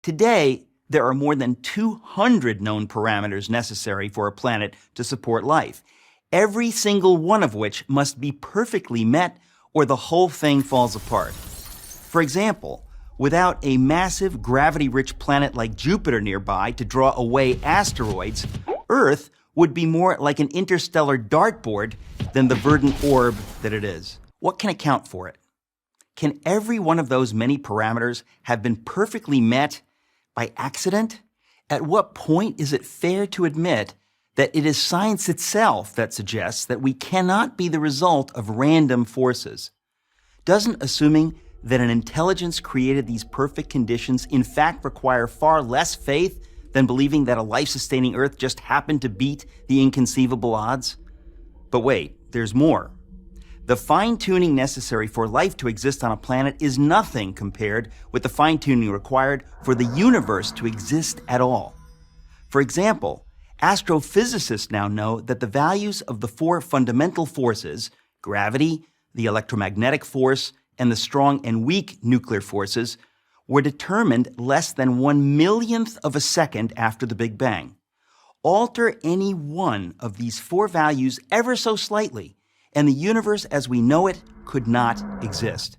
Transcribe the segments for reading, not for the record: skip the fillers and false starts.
Today, there are more than 200 known parameters necessary for a planet to support life, every single one of which must be perfectly met or the whole thing falls apart. For example, without a massive gravity-rich planet like Jupiter nearby to draw away asteroids, Earth would be more like an interstellar dartboard than the verdant orb that it is. What can account for it? Can every one of those many parameters have been perfectly met by accident? At what point is it fair to admit that it is science itself that suggests that we cannot be the result of random forces? Doesn't assuming that an intelligence created these perfect conditions in fact require far less faith than believing that a life-sustaining Earth just happened to beat the inconceivable odds? But wait, there's more. The fine-tuning necessary for life to exist on a planet is nothing compared with the fine-tuning required for the universe to exist at all. For example, astrophysicists now know that the values of the four fundamental forces, gravity, the electromagnetic force, and the strong and weak nuclear forces, were determined less than 1/1,000,000th of a second after the Big Bang. Alter any one of these four values ever so slightly, and the universe as we know it could not exist.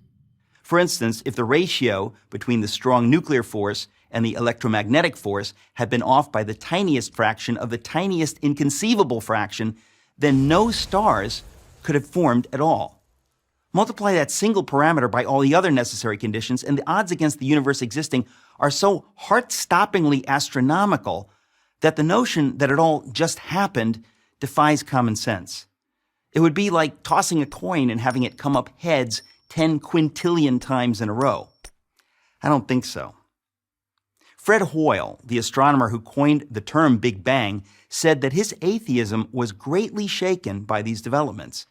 For instance, if the ratio between the strong nuclear force and the electromagnetic force had been off by the tiniest fraction of the tiniest inconceivable fraction, then no stars could have formed at all. Multiply that single parameter by all the other necessary conditions, and the odds against the universe existing are so heart-stoppingly astronomical that the notion that it all just happened defies common sense. It would be like tossing a coin and having it come up heads 10 quintillion times in a row. I don't think so. Fred Hoyle, the astronomer who coined the term Big Bang, said that his atheism was greatly shaken by these developments.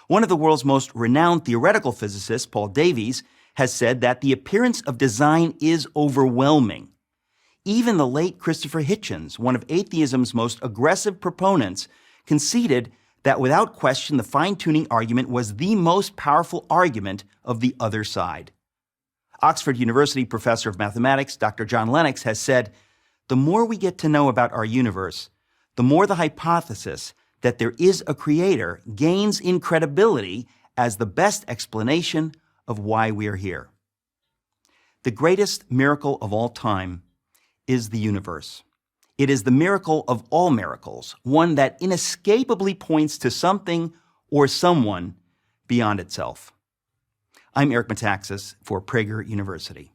One of the world's most renowned theoretical physicists, Paul Davies, has said that the appearance of design is overwhelming. Even the late Christopher Hitchens, one of atheism's most aggressive proponents, conceded that without question the fine-tuning argument was the most powerful argument of the other side. Oxford University professor of mathematics, Dr. John Lennox, has said, "The more we get to know about our universe, the more the hypothesis that there is a creator gains in credibility as the best explanation of why we are here." The greatest miracle of all time is the universe. It is the miracle of all miracles, one that inescapably points to something or someone beyond itself. I'm Eric Metaxas for Prager University.